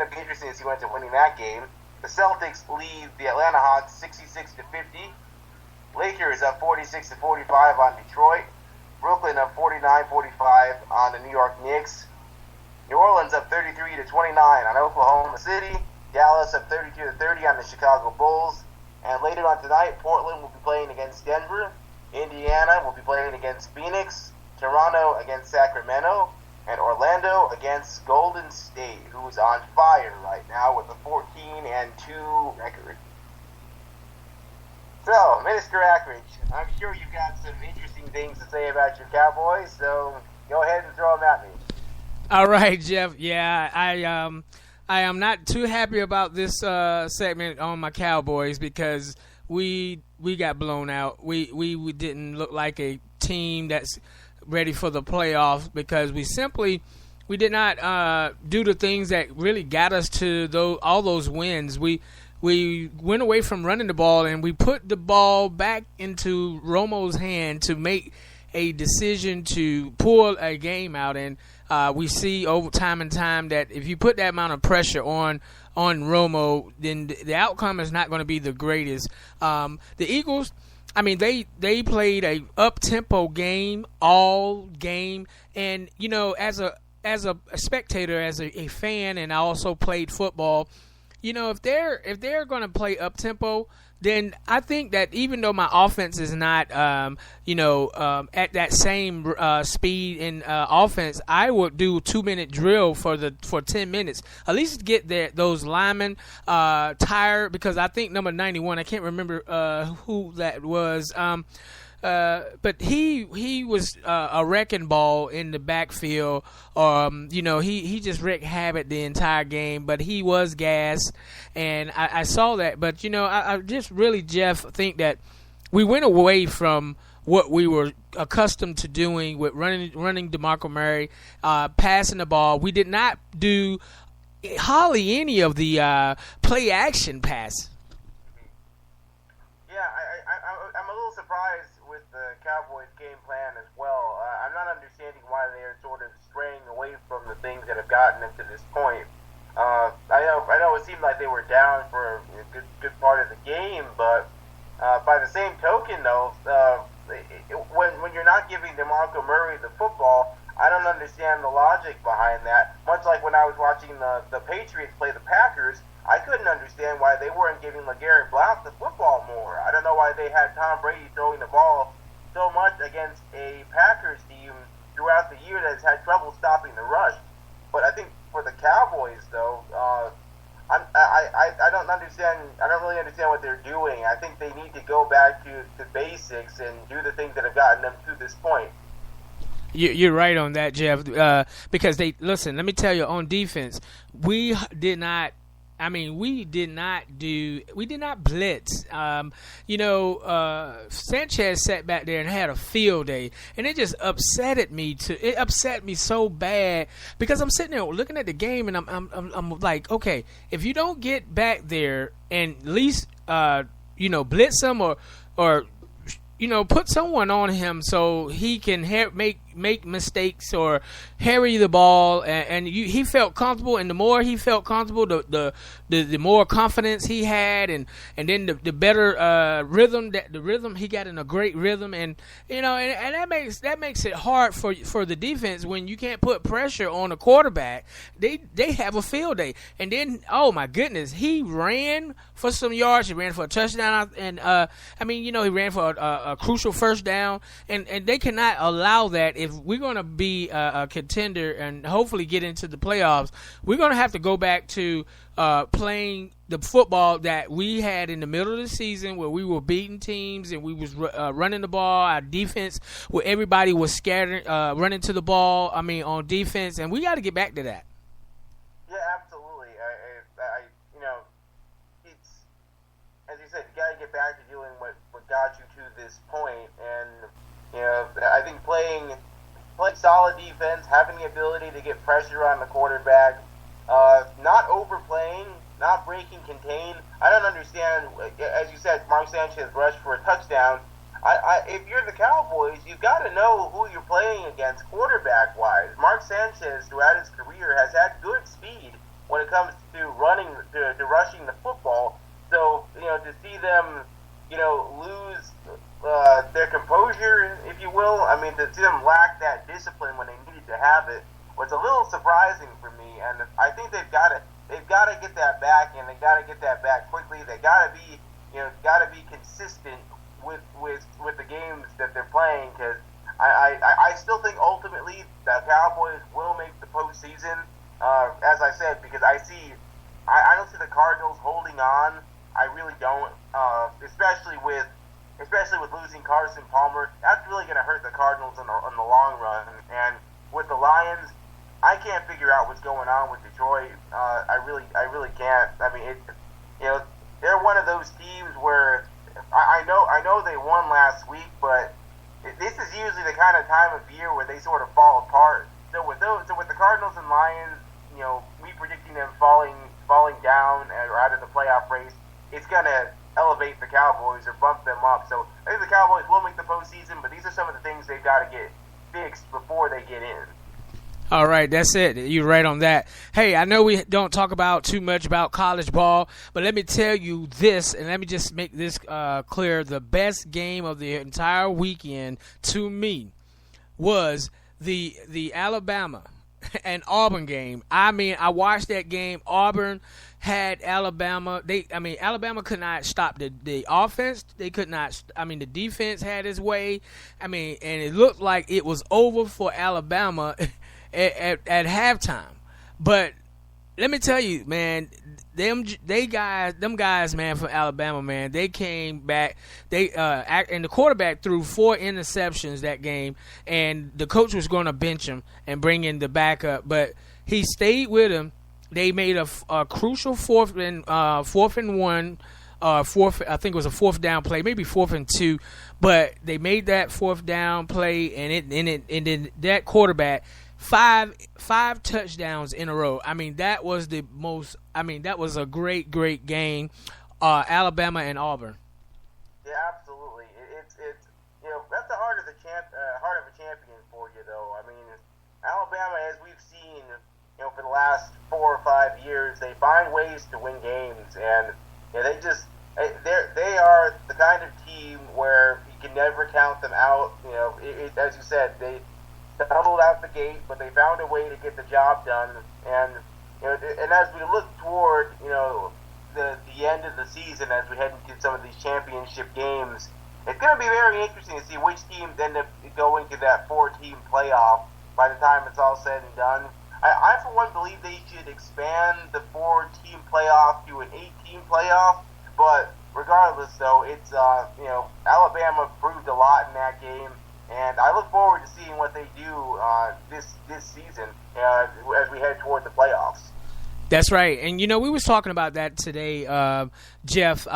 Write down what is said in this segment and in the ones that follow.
going to be interesting to see who ends up winning that game. The Celtics lead the Atlanta Hawks 66-50. Lakers up 46-45 on Detroit. Brooklyn up 49-45 on the New York Knicks. New Orleans up 33-29 on Oklahoma City. Dallas up 32-30 on the Chicago Bulls. And later on tonight, Portland will be playing against Denver. Indiana will be playing against Phoenix. Toronto against Sacramento. And Orlando against Golden State, who's on fire right now with a 14-2 record. So, Minister Ackridge, I'm sure you've got some interesting things to say about your Cowboys, so go ahead and throw them at me. All right, Jeff. Yeah, I am not too happy about this segment on my Cowboys because we got blown out. We didn't look like a team that's ready for the playoffs because we did not do the things that really got us to all those wins. We went away from running the ball and we put the ball back into Romo's hand to make a decision to pull a game out. And we see over time and time that if you put that amount of pressure on Romo, then the outcome is not going to be the greatest. The Eagles, I mean, they played a up-tempo game all game, and you know, as a spectator, as a fan, and I also played football. You know, if they're going to play up-tempo, then I think that even though my offense is not, at that same speed in offense, I would do a 2-minute drill for 10 minutes. At least get those linemen tired, because I think number 91, I can't remember who that was, but he was a wrecking ball in the backfield. He just wreaked havoc the entire game, but he was gassed, and I saw that. But, I just really, Jeff, think that we went away from what we were accustomed to doing with running DeMarco Murray, passing the ball. We did not do hardly any of the play-action pass. Yeah, I'm a little surprised with the Cowboys' game plan as well. I'm not understanding why they are sort of straying away from the things that have gotten them to this point. I know it seemed like they were down for a good part of the game, but by the same token, though, when you're not giving DeMarco Murray the football, I don't understand the logic behind that. Much like when I was watching the Patriots play the Packers, I couldn't understand why they weren't giving LeGarrette Blount the football more. I don't know why they had Tom Brady throwing the ball so much against a Packers team throughout the year that has had trouble stopping the rush. But I think for the Cowboys, though, I don't understand. I don't really understand what they're doing. I think they need to go back to basics and do the things that have gotten them to this point. You're right on that, Jeff. Because listen. Let me tell you, on defense, we did not blitz. Sanchez sat back there and had a field day, and it just upset me so bad, because I'm sitting there looking at the game, and I'm like, okay, if you don't get back there and at least blitz him or put someone on him so he can make mistakes or harry the ball, and he felt comfortable, and the more he felt comfortable, the more confidence he had, and then the better rhythm he got in a great rhythm, and that makes it hard for the defense when you can't put pressure on a quarterback. They have a field day, and then, oh my goodness, he ran for some yards, he ran for a touchdown, and he ran for a crucial first down, and they cannot allow that. If we're going to be a contender and hopefully get into the playoffs, we're going to have to go back to playing the football that we had in the middle of the season, where we were beating teams and we was running the ball. Our defense, where everybody was scattered, running to the ball, on defense, and we got to get back to that. Yeah, absolutely. It's, as you said, you got to get back to doing what got you to this point, and I think playing solid defense, having the ability to get pressure on the quarterback, not overplaying, not breaking contain. I don't understand, as you said, Mark Sanchez rushed for a touchdown. If you're the Cowboys, you've got to know who you're playing against quarterback-wise. Mark Sanchez, throughout his career, has had good speed. when it comes to running, to rushing the football. So, to see them, lose their composure, if you will, I mean, to see them lack that discipline when they needed to have it was a little surprising for me. And I think they've got to get that back, and they got to get that back quickly. They got to be, consistent with the games that they're playing, because I still think ultimately the Cowboys will make the postseason. As I said, because I don't see the Cardinals holding on. I really don't, especially with losing Carson Palmer. That's really going to hurt the Cardinals in the long run. And with the Lions, I can't figure out what's going on with Detroit. I really can't. I mean, they're one of those teams where I know they won last week, but this is usually the kind of time of year where they sort of fall apart. So with the Cardinals and Lions, we predicting them falling down or out of the playoff race, it's gonna elevate the Cowboys or bump them up. So I think the Cowboys will make the postseason, but these are some of the things they've got to get fixed before they get in. All right, that's it. You're right on that. Hey, I know we don't talk about too much about college ball, but let me tell you this, and let me just make this clear. The best game of the entire weekend to me was the Alabama and Auburn game. I mean, I watched that game. Auburn had Alabama. Alabama could not stop the offense. They could not. The defense had its way. And it looked like it was over for Alabama at halftime. But let me tell you, man, them guys, man, from Alabama, man, they came back. And the quarterback threw 4 interceptions that game, and the coach was going to bench him and bring in the backup, but he stayed with him. They made a crucial fourth and one. I think it was a 4th down play, maybe 4th and 2, but they made that 4th down play, and then that quarterback 5 touchdowns in a row. That was that was a great game. Alabama and Auburn. Yeah, absolutely. It's that's the heart of a champion for you, though. Alabama, as we've seen, for the last 4 or 5 years, they find ways to win games, and they are the kind of team where you can never count them out. As you said, they stumbled out the gate, but they found a way to get the job done. And and as we look toward the end of the season, as we head into some of these championship games, it's going to be very interesting to see which teams end up going to that 4-team playoff by the time it's all said and done. I for one, believe they should expand the 4-team playoff to an 8-team playoff. But regardless, though, it's Alabama proved a lot in that game, and I look forward to seeing what they do this season as we head toward the playoffs. That's right, and we was talking about that today, Jeff.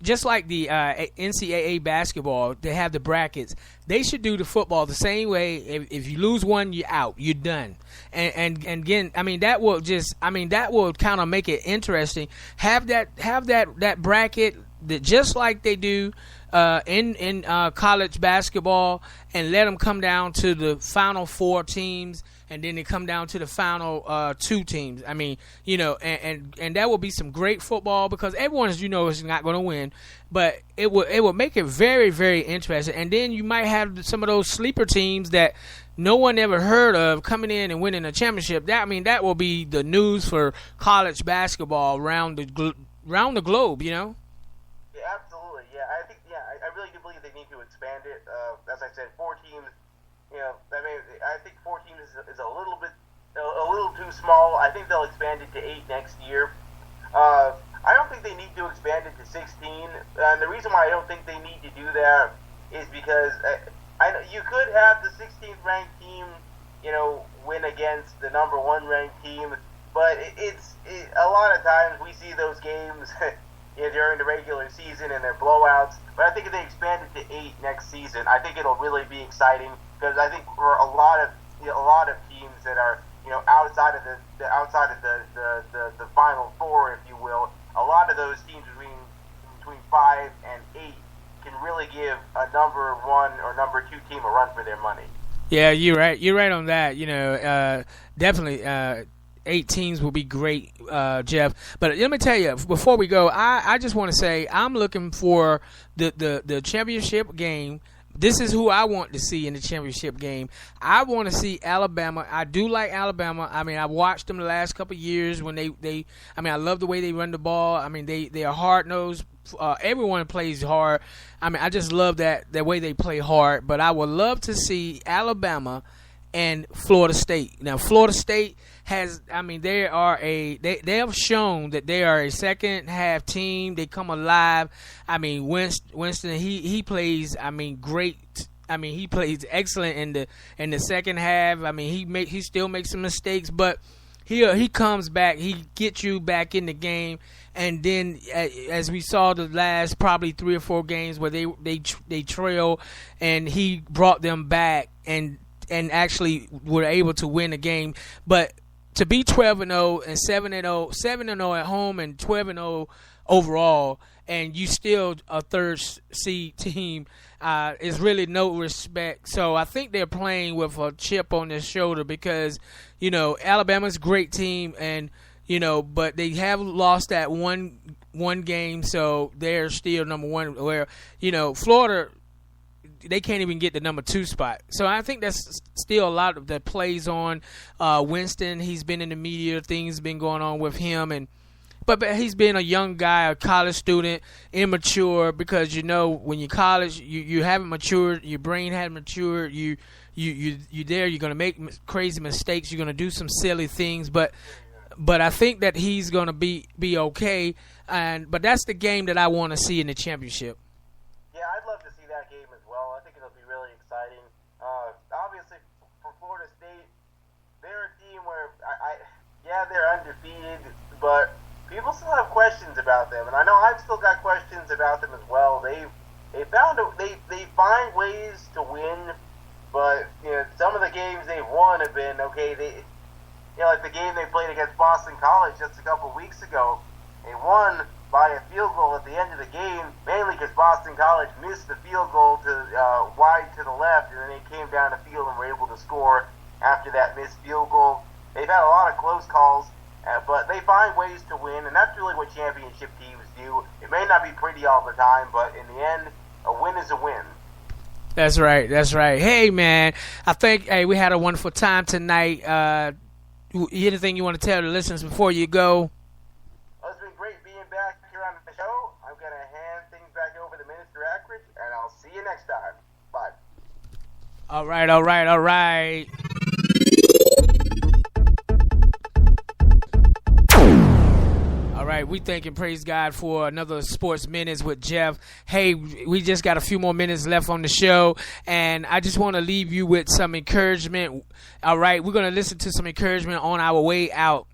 Just like the NCAA basketball, they have the brackets. They should do the football the same way. If you lose one, you're out. You're done. And again, that will kind of make it interesting. Have that bracket that just like they do in college basketball, and let them come down to the final 4 teams. And then they come down to the final 2 teams. And that will be some great football, because everyone, as you know, is not going to win. But it will make it very, very interesting. And then you might have some of those sleeper teams that no one ever heard of coming in and winning a championship. That will be the news for college basketball around the globe. Yeah, absolutely. Yeah, I really do believe they need to expand it. As I said, 4 teams. I think 4 teams is a little too small. I think they'll expand it to 8 next year. I don't think they need to expand it to 16. And the reason why I don't think they need to do that is because you could have the 16th ranked team, win against the number 1 ranked team, but it's a lot of times we see those games during the regular season and they're blowouts. But I think if they expand it to 8 next season, I think it'll really be exciting, because I think for a lot of teams that are outside of the final 4, if you will, a lot of those teams between 5 and 8 can really give a number 1 or number 2 team a run for their money. Yeah, you're right. You're right on that. Definitely. 8 teams will be great, Jeff. But let me tell you, before we go, I just want to say I'm looking for the championship game. This is who I want to see in the championship game. I want to see Alabama. I do like Alabama. I mean, I watched them the last couple of years when they I mean, I love the way they run the ball. I mean, they are hard-nosed. Everyone plays hard. I mean, I just love that way they play hard. But I would love to see Alabama and Florida State. Now, Florida State has, I mean, they have shown that they are a second half team. They come alive. I mean, Winston, he plays, I mean, great. I mean, he plays excellent in the second half. I mean, he still makes some mistakes, but he comes back. He gets you back in the game. And then, as we saw the last probably 3 or 4 games where they trail, and he brought them back and actually were able to win the game. But to be 12-0 and 7-0, 7-0 at home and 12-0 overall, and you still a third seed team, is really no respect. So I think they're playing with a chip on their shoulder because, you know, Alabama's a great team, and you know, but they have lost that one game, so they're still number 1. Where, you know, Florida, they can't even get the number 2 spot. So I think that's still a lot of that plays on Winston. He's been in the media. Things been going on with him, but he's been a young guy, a college student, immature, because, you know, when you're college, you haven't matured. Your brain hasn't matured. You're there. You're going to make crazy mistakes. You're going to do some silly things, but I think that he's going to be okay. But that's the game that I want to see in the championship. Yeah, I'd love to see that game as well. I think it'll be really exciting. Obviously, for Florida State, they're a team where, they're undefeated, but people still have questions about them, and I know I've still got questions about them as well. They find ways to win, but, you know, some of the games they've won have been okay. Like the game they played against Boston College just a couple of weeks ago, they won by a field goal at the end of the game, mainly because Boston College missed the field goal to wide to the left, and then they came down the field and were able to score after that missed field goal. They've had a lot of close calls, but they find ways to win, and that's really what championship teams do. It may not be pretty all the time, but in the end, a win is a win. That's right. That's right. Hey, man, I think we had a wonderful time tonight. Anything you want to tell the listeners before you go? Well, it's been great being back here on the show. I'm going to hand things back over to Minister Ackridge, and I'll see you next time. Bye. All right. All right, we thank and praise God for another Sports Minutes with Jeff. Hey, we just got a few more minutes left on the show, and I just want to leave you with some encouragement. All right, we're going to listen to some encouragement on our way out.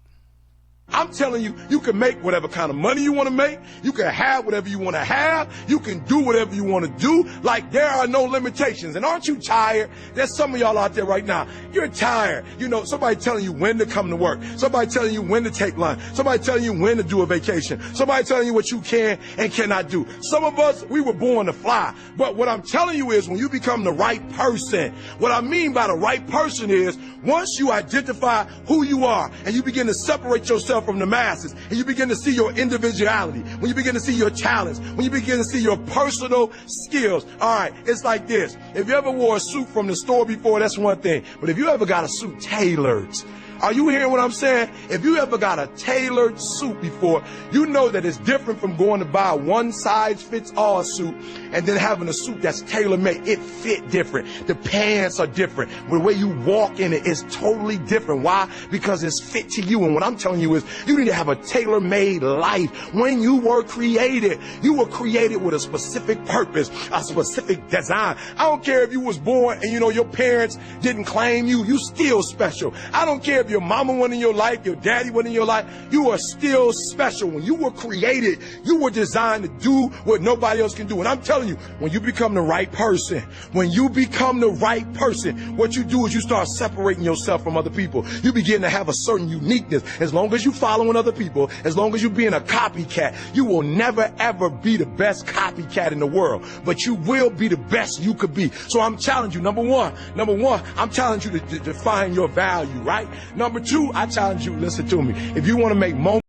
I'm telling you, you can make whatever kind of money you want to make. You can have whatever you want to have. You can do whatever you want to do. Like, there are no limitations. And aren't you tired? There's some of y'all out there right now. You're tired. You know, somebody telling you when to come to work. Somebody telling you when to take lunch. Somebody telling you when to do a vacation. Somebody telling you what you can and cannot do. Some of us, we were born to fly. But what I'm telling you is when you become the right person, what I mean by the right person is once you identify who you are and you begin to separate yourself from the masses, and you begin to see your individuality, when you begin to see your talents, when you begin to see your personal skills. All right, it's like this. If you ever wore a suit from the store before, that's one thing. But if you ever got a suit tailored, are you hearing what I'm saying? If you ever got a tailored suit before, you know that it's different from going to buy a one-size-fits-all suit and then having a suit that's tailor-made. It fit different. The pants are different. The way you walk in it is totally different. Why? Because it's fit to you. And what I'm telling you is you need to have a tailor-made life. When you were created with a specific purpose, a specific design. I don't care if you was born and, you know, your parents didn't claim you. You still special. I don't care if your mama wasn't in your life, your daddy wasn't in your life, you are still special. When you were created, you were designed to do what nobody else can do. And I'm telling you, when you become the right person, what you do is you start separating yourself from other people. You begin to have a certain uniqueness. As long as you following other people, as long as you being a copycat, you will never ever be the best copycat in the world, but you will be the best you could be. So I'm challenging you, number one, I'm challenging you to find your value, right? Number two, I challenge you, listen to me. If you want to make more